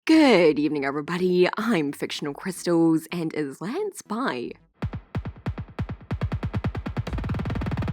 Good evening, everybody. I'm Fictional Crystals, and is Lance bi?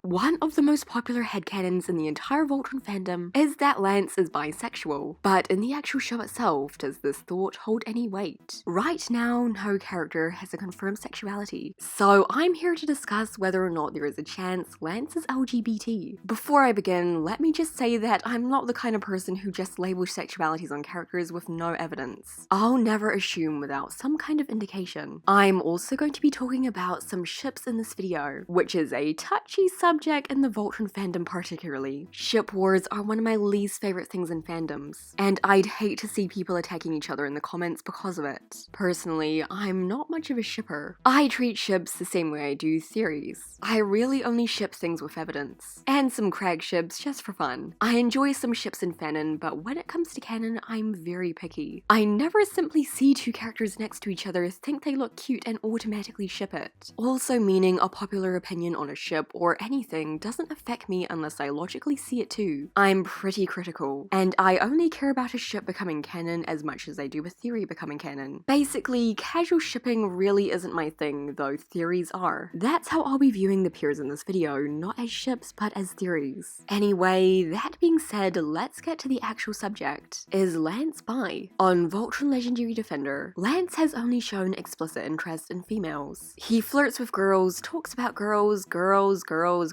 One of the most popular headcanons in the entire Voltron fandom is that Lance is bisexual, but in the actual show itself, does this thought hold any weight? Right now, no character has a confirmed sexuality, so I'm here to discuss whether or not there is a chance Lance is LGBT. Before I begin, let me just say that I'm not the kind of person who just labels sexualities on characters with no evidence. I'll never assume without some kind of indication. I'm also going to be talking about some ships in this video, which is a touchy subject in the Voltron fandom particularly. Ship wars are one of my least favorite things in fandoms, and I'd hate to see people attacking each other in the comments because of it. Personally, I'm not much of a shipper. I treat ships the same way I do theories. I really only ship things with evidence, and some crag ships just for fun. I enjoy some ships in fanon, but when it comes to canon, I'm very picky. I never simply see two characters next to each other, think they look cute, and automatically ship it. Also meaning a popular opinion on a ship or anything doesn't affect me unless I logically see it too. I'm pretty critical, and I only care about a ship becoming canon as much as I do a theory becoming canon. Basically, casual shipping really isn't my thing, though theories are. That's how I'll be viewing the pairs in this video, not as ships but as theories. Anyway, that being said, let's get to the actual subject. Is Lance bi? On Voltron Legendary Defender, Lance has only shown explicit interest in females. He flirts with girls, talks about girls.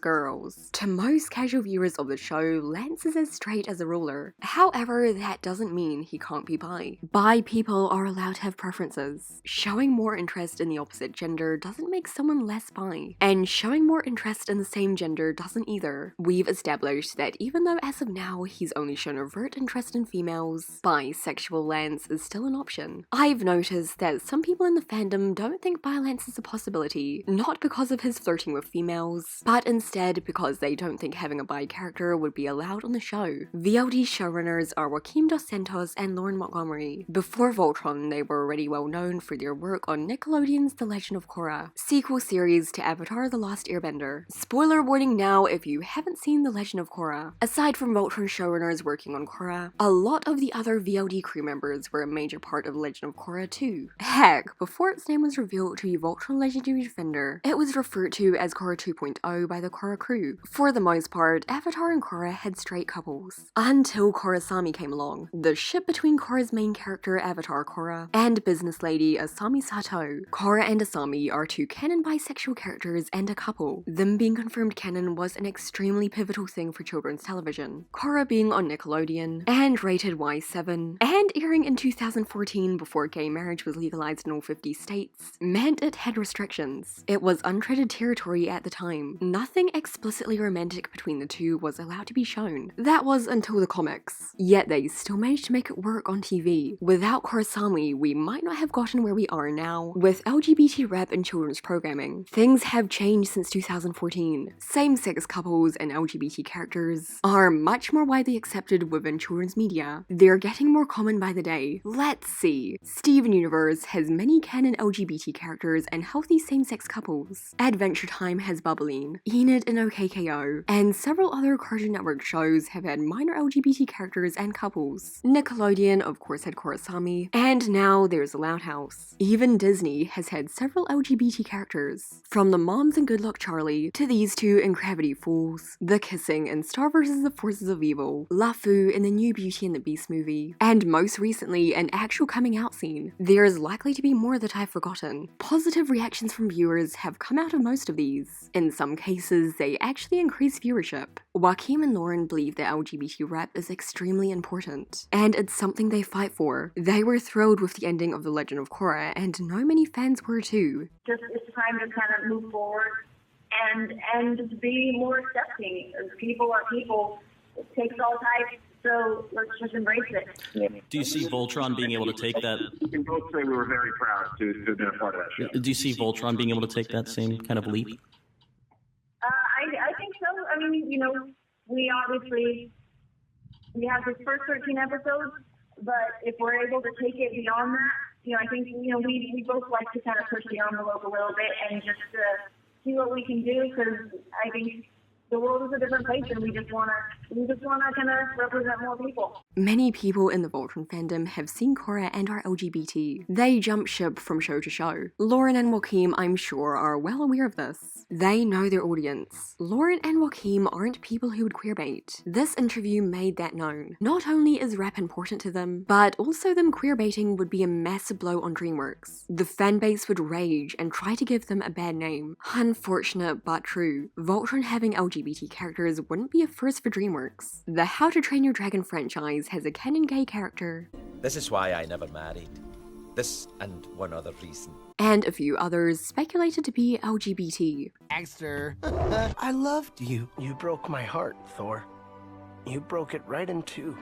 To most casual viewers of the show, Lance is as straight as a ruler. However, that doesn't mean he can't be bi. Bi people are allowed to have preferences. Showing more interest in the opposite gender doesn't make someone less bi, and showing more interest in the same gender doesn't either. We've established that even though as of now he's only shown overt interest in females, bisexual Lance is still an option. I've noticed that some people in the fandom don't think bi Lance is a possibility, not because of his flirting with females, but instead because they don't think having a bi character would be allowed on the show. VLD showrunners are Joaquim Santos and Montgomery. Before Voltron, they were already well known for their work on Nickelodeon's The Legend of Korra, sequel series to Avatar: The Last Airbender. Spoiler warning now if you haven't seen The Legend of Korra. Aside from Voltron showrunners working on Korra, a lot of the other VLD crew members were a major part of Legend of Korra too. Heck, before its name was revealed to be Voltron Legendary Defender, it was referred to as Korra 2.0 by the Korra crew. For the most part, Avatar and Korra had straight couples, until Korrasami came along, the ship between Korra's main character Avatar Korra and business lady Asami Sato. Korra and Asami are two canon bisexual characters and a couple. Them being confirmed canon was an extremely pivotal thing for children's television. Korra being on Nickelodeon, and rated Y7, and airing in 2014 before gay marriage was legalized in all 50 states, meant it had restrictions. It was uncharted territory at the time. Nothing explicitly romantic between the two was allowed to be shown. That was until the comics. Yet they still managed to make it work on TV. Without Korrasami, we might not have gotten where we are now. With LGBT rep in children's programming, things have changed since 2014. Same-sex couples and LGBT characters are much more widely accepted within children's media. They're getting more common by the day. Let's see. Steven Universe has many canon LGBT characters and healthy same-sex couples. Adventure Time has Bubbline. Enid and OKKO, and several other Cartoon Network shows have had minor LGBT characters and couples. Nickelodeon of course had Korrasami, and now there's Loud House. Even Disney has had several LGBT characters, from the Moms in Good Luck Charlie to these two in Gravity Falls, The Kissing in Star vs. the Forces of Evil, LeFou in the new Beauty and the Beast movie, and most recently an actual coming out scene. There is likely to be more that I've forgotten. Positive reactions from viewers have come out of most of these. In some cases, they actually increase viewership. Joaquim and Lauren believe that LGBT rep is extremely important, and it's something they fight for. They were thrilled with the ending of The Legend of Korra, and know many fans were too. Just it's time to kind of move forward and just be more accepting. People are people. It takes all types, so let's just embrace it. Do you see Voltron being able to take that? We can both say we were very proud to have been a part of that show. Do you see Voltron being able to take that same kind of leap? I think so. I mean, we obviously have this first 13 episodes, but if we're able to take it beyond that, I think, we both like to kind of push the envelope a little bit and just see what we can do, because I think the world is a different place, and we just wanna kind of represent more people. Many people in the Voltron fandom have seen Korra and are LGBT. They jump ship from show to show. Lauren and Joaquim, I'm sure, are well aware of this. They know their audience. Lauren and Joaquim aren't people who would queerbait. This interview made that known. Not only is rap important to them, but also them queerbaiting would be a massive blow on Dreamworks. The fanbase would rage and try to give them a bad name. Unfortunate but true. Voltron having LGBT characters wouldn't be a first for Dreamworks. The How to Train Your Dragon franchise has a canon gay character. This is why I never married. This and one other reason. And a few others speculated to be LGBT. Gangster. I loved you. You broke my heart, Thor. You broke it right in two.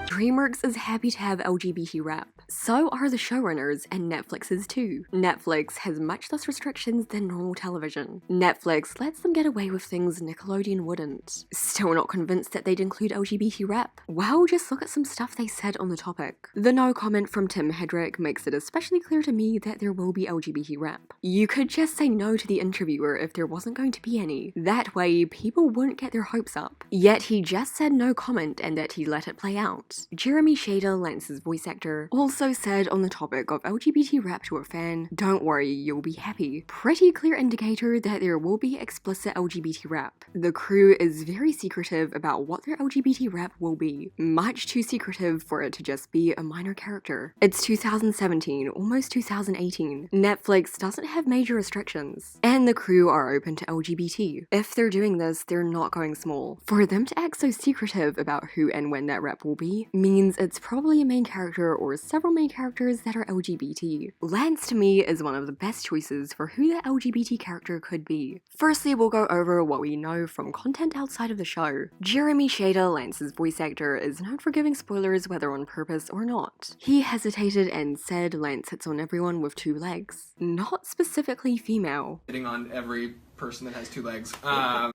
Dreamworks is happy to have LGBT rap. So are the showrunners, and Netflix is too. Netflix has much less restrictions than normal television. Netflix lets them get away with things Nickelodeon wouldn't. Still not convinced that they'd include LGBT rap? Well, just look at some stuff they said on the topic. The no comment from Tim Hedrick makes it especially clear to me that there will be LGBT rap. You could just say no to the interviewer if there wasn't going to be any. That way, people wouldn't get their hopes up. Yet he just said no comment and that he let it play out. Jeremy Shader, Lance's voice actor, also said on the topic of LGBT rap to a fan, "Don't worry, you'll be happy." Pretty clear indicator that there will be explicit LGBT rap. The crew is very secretive about what their LGBT rap will be. Much too secretive for it to just be a minor character. It's 2017, almost 2018. Netflix doesn't have major restrictions, and the crew are open to LGBT. If they're doing this, they're not going small. For them to act so secretive about who and when that rap will be means it's probably a main character or several main characters that are LGBT. Lance to me is one of the best choices for who the LGBT character could be. Firstly, we'll go over what we know from content outside of the show. Jeremy Shader, Lance's voice actor, is known for giving spoilers whether on purpose or not. He hesitated and said Lance hits on everyone with two legs. Not specifically female. Hitting on every person that has two legs.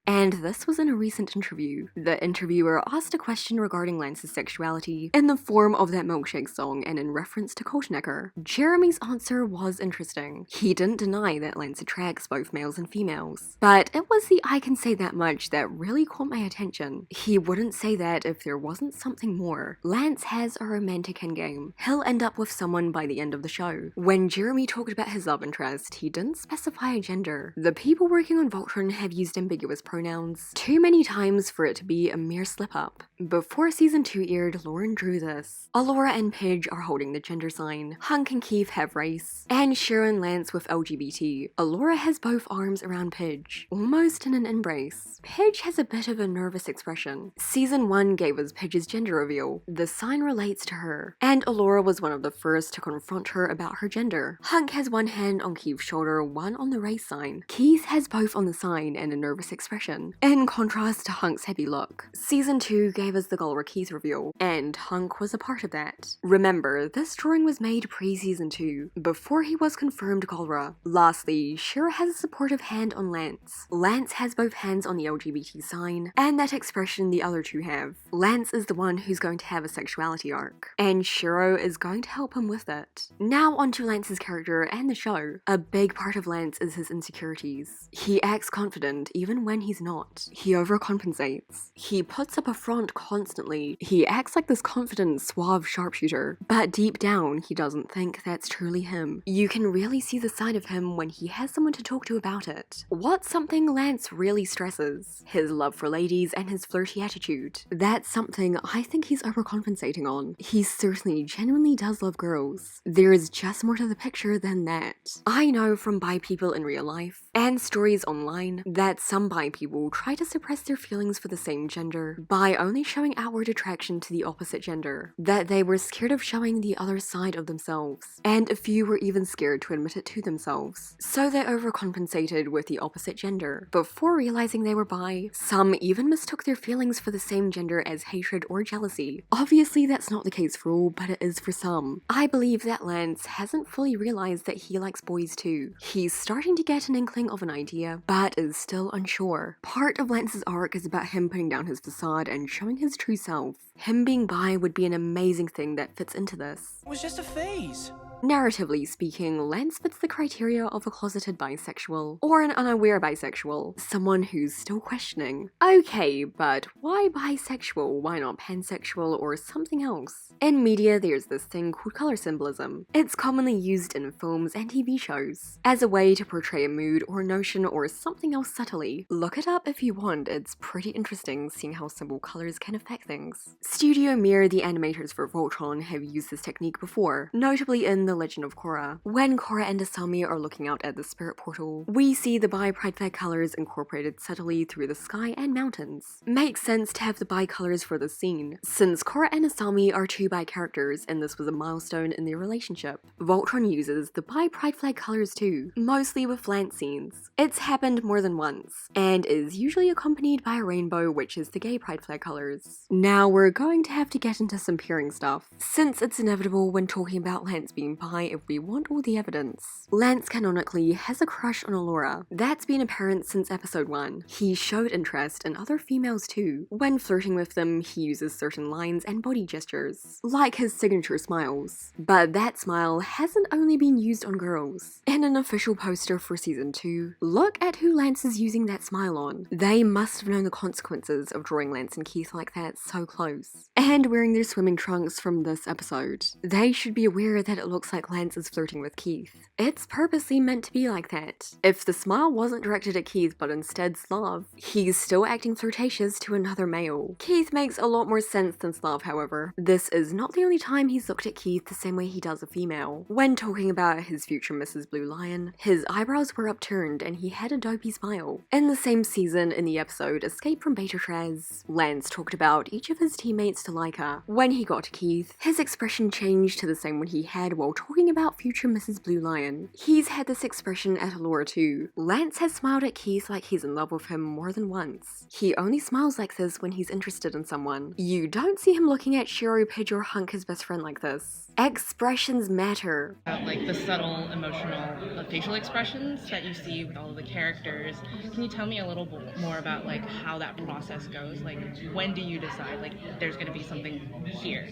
And this was in a recent interview. The interviewer asked a question regarding Lance's sexuality in the form of that Milkshake song and in reference to Kolschnecker. Jeremy's answer was interesting. He didn't deny that Lance attracts both males and females. But it was the "I can say that much" that really caught my attention. He wouldn't say that if there wasn't something more. Lance has a romantic endgame. He'll end up with someone by the end of the show. When Jeremy talked about his love interest, he didn't specify a gender. The people working on Voltron have used ambiguous pronouns too many times for it to be a mere slip-up. Before season 2 aired, Lauren drew this. Allura and Pidge are holding the gender sign. Hunk and Keith have race. And Sharon Lance with LGBT. Allura has both arms around Pidge, almost in an embrace. Pidge has a bit of a nervous expression. Season 1 gave us Pidge's gender reveal. The sign relates to her. And Allura was one of the first to confront her about her gender. Hunk has one hand on Keith's shoulder, one on the race sign. Keith has both on the sign and a nervous expression, in contrast to Hunk's heavy look. Season 2 gave us the Gulra Keith reveal, and Hunk was a part of that. Remember, this drawing was made pre-season 2, before he was confirmed Gulra. Lastly, Shira has a supportive hand on Lance. Lance has both hands on the LGBT sign, and that expression the other two have. Lance is the one who's going to have a sexuality arc, and Shiro is going to help him with it. Now onto Lance's character and the show. A big part of Lance is his insecurities. He acts confident even when he's not. He overcompensates. He puts up a front constantly. He acts like this confident, suave sharpshooter, but deep down he doesn't think that's truly him. You can really see the side of him when he has someone to talk to about it. What's something Lance really stresses? His love for ladies and his flirty attitude. That's something I think he's overcompensating on. He certainly genuinely does love girls. There is just more to the picture than that. I know from bi people in real life and stories online that some bi people try to suppress their feelings for the same gender by only showing outward attraction to the opposite gender, that they were scared of showing the other side of themselves, and a few were even scared to admit it to themselves, so they overcompensated with the opposite gender. Before realizing they were bi, some even mistook their feelings for the same gender as hatred or jealousy. Obviously that's not the case for all, but it is for some. I believe that Lance hasn't fully realized that he likes boys too. He's starting to get an inkling of an idea, but is still unsure. Part of Lance's arc is about him putting down his facade and showing his true self. Him being bi would be an amazing thing that fits into this. It was just a phase. Narratively speaking, Lance fits the criteria of a closeted bisexual, or an unaware bisexual, someone who's still questioning. Okay, but why bisexual? Why not pansexual or something else? In media, there's this thing called color symbolism. It's commonly used in films and TV shows, as a way to portray a mood or notion or something else subtly. Look it up if you want, it's pretty interesting seeing how simple colors can affect things. Studio Mir, the animators for Voltron, have used this technique before, notably in The Legend of Korra. When Korra and Asami are looking out at the spirit portal, we see the bi-pride flag colors incorporated subtly through the sky and mountains. Makes sense to have the bi-colors for the scene, since Korra and Asami are two bi-characters and this was a milestone in their relationship. Voltron uses the bi-pride flag colors too, mostly with Lance scenes. It's happened more than once, and is usually accompanied by a rainbow, which is the gay pride flag colors. Now we're going to have to get into some pairing stuff, since it's inevitable when talking about Lance being bi if we want all the evidence. Lance canonically has a crush on Allura. That's been apparent since episode 1. He showed interest in other females too. When flirting with them, he uses certain lines and body gestures, like his signature smiles. But that smile hasn't only been used on girls. In an official poster for season 2, look at who Lance is using that smile on. They must have known the consequences of drawing Lance and Keith like that so close. And wearing their swimming trunks from this episode. They should be aware that it looks like Lance is flirting with Keith. It's purposely meant to be like that. If the smile wasn't directed at Keith but instead Slav, he's still acting flirtatious to another male. Keith makes a lot more sense than Slav, however. This is not the only time he's looked at Keith the same way he does a female. When talking about his future Mrs. Blue Lion, his eyebrows were upturned and he had a dopey smile. In the same season, in the episode Escape from Beta Traz, Lance talked about each of his teammates to Laika. When he got to Keith, his expression changed to the same one he had while talking about future Mrs. Blue Lion. He's had this expression at Allura too. Lance has smiled at Keith like he's in love with him more than once. He only smiles like this when he's interested in someone. You don't see him looking at Shiro, Pidge, or Hunk, his best friend, like this. Expressions matter. Like the subtle emotional facial expressions that you see with all of the characters. Can you tell me a little bit more about like how that process goes? Like when do you decide like there's going to be something here?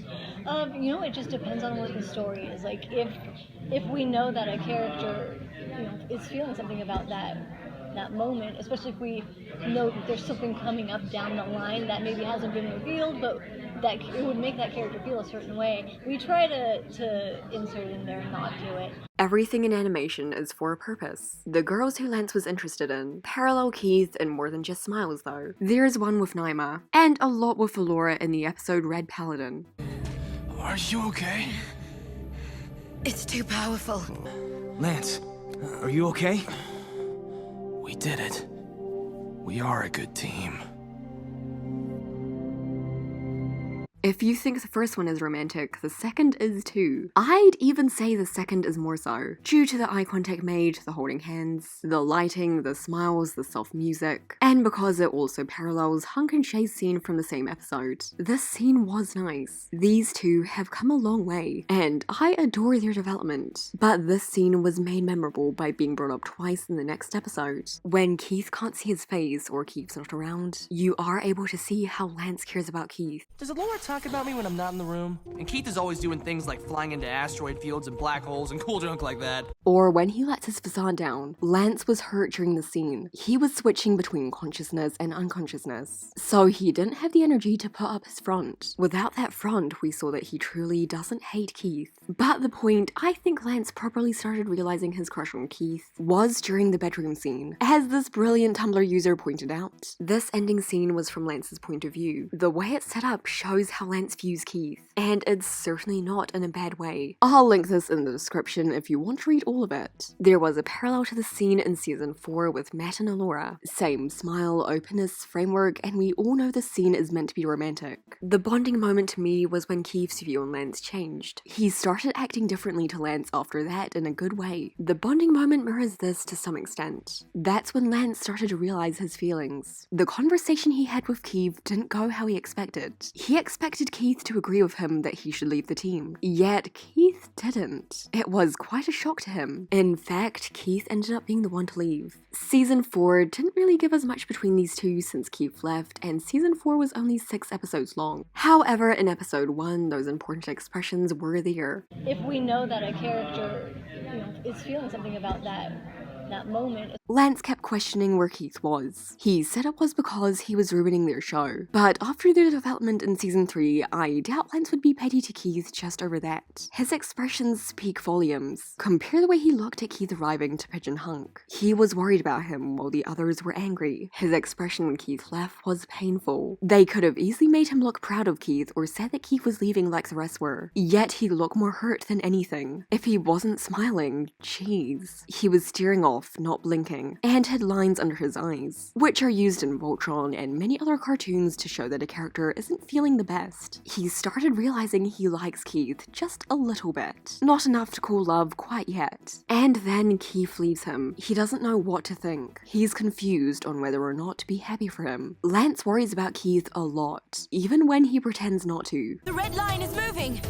It just depends on what the story is. Like if we know that a character, is feeling something about that moment, especially if we know that there's something coming up down the line that maybe hasn't been revealed, but that it would make that character feel a certain way, we try to insert in there and not do it. Everything in animation is for a purpose. The girls who Lance was interested in parallel Keith in more than just smiles though. There's one with Naima, and a lot with Allura in the episode Red Paladin. Are you okay? It's too powerful. Lance, are you okay? We did it. We are a good team. If you think the first one is romantic, the second is too. I'd even say the second is more so, due to the eye contact made, the holding hands, the lighting, the smiles, the soft music, and because it also parallels Hunk and Shay's scene from the same episode. This scene was nice. These two have come a long way, and I adore their development. But this scene was made memorable by being brought up twice in the next episode. When Keith can't see his face or Keith's not around, you are able to see how Lance cares about Keith. Does Allura talk about me when I'm not in the room? And Keith is always doing things like flying into asteroid fields and black holes and cool junk like that. Or when he lets his facade down. Lance was hurt during the scene. He was switching between consciousness and unconsciousness, so he didn't have the energy to put up his front. Without that front, we saw that he truly doesn't hate Keith. But the point I think Lance properly started realizing his crush on Keith was during the bedroom scene. As this brilliant Tumblr user pointed out, this ending scene was from Lance's point of view. The way it's set up shows how Lance views Keith, and it's certainly not in a bad way. I'll link this in the description if you want to read all of it. There was a parallel to the scene in season 4 with Matt and Allura. Same smile, openness, framework, and we all know the scene is meant to be romantic. The bonding moment to me was when Keith's view on Lance changed. He started acting differently to Lance after that in a good way. The bonding moment mirrors this to some extent. That's when Lance started to realize his feelings. The conversation he had with Keith didn't go how he expected. He expected expected Keith to agree with him that he should leave the team. Yet Keith didn't. It was quite a shock to him. In fact, Keith ended up being the one to leave. Season 4 didn't really give us much between these two since Keith left, and Season 4 was only 6 episodes long. However, in episode 1, those important expressions were there. If we know that a character, is feeling something about that moment. Lance kept questioning where Keith was. He said it was because he was ruining their show. But after their development in Season 3, I doubt Lance would be petty to Keith just over that. His expressions speak volumes. Compare the way he looked at Keith arriving to Pigeon Hunk. He was worried about him while the others were angry. His expression when Keith left was painful. They could have easily made him look proud of Keith or said that Keith was leaving like the rest were. Yet he looked more hurt than anything. If he wasn't smiling, jeez. He was staring off, not blinking, and had lines under his eyes, which are used in Voltron and many other cartoons to show that a character isn't feeling the best. He started realizing he likes Keith just a little bit. Not enough to call love quite yet. And then Keith leaves him. He doesn't know what to think. He's confused on whether or not to be happy for him. Lance worries about Keith a lot, even when he pretends not to. The red line is moving!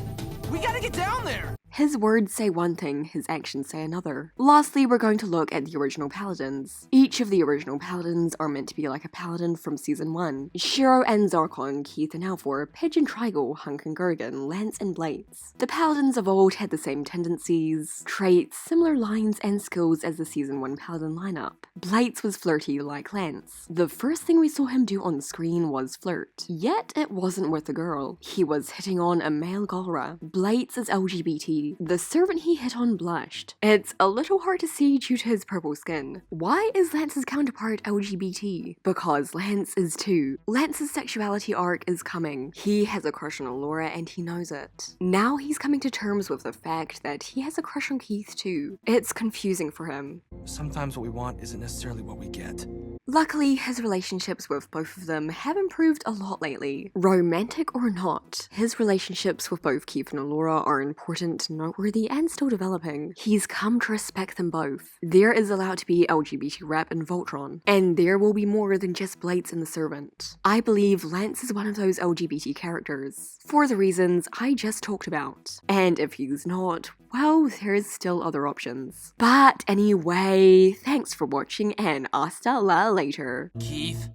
We gotta get down there! His words say one thing, his actions say another. Lastly, we're going to look at the original Paladins. Each of the original Paladins are meant to be like a Paladin from Season 1. Shiro and Zarkon, Keith and Alfor, Pidge and Trigal, Hunk and Gergen, Lance and Blades. The Paladins of old had the same tendencies, traits, similar lines and skills as the Season 1 Paladin lineup. Blades was flirty like Lance. The first thing we saw him do on screen was flirt. Yet it wasn't with a girl. He was hitting on a male Korra. Blades is LGBT. The servant he hit on blushed. It's a little hard to see due to his purple skin. Why is Lance's counterpart LGBT? Because Lance is too. Lance's sexuality arc is coming. He has a crush on Allura and he knows it. Now he's coming to terms with the fact that he has a crush on Keith too. It's confusing for him. Sometimes what we want isn't necessarily what we get. Luckily, his relationships with both of them have improved a lot lately. Romantic or not, his relationships with both Keith and Allura are important, noteworthy, and still developing. He's come to respect them both. There is allowed to be LGBT rep in Voltron, and there will be more than just Blades and the Servant. I believe Lance is one of those LGBT characters, for the reasons I just talked about. And if he's not, well, there's still other options. But anyway, thanks for watching and hasta la later. Keith?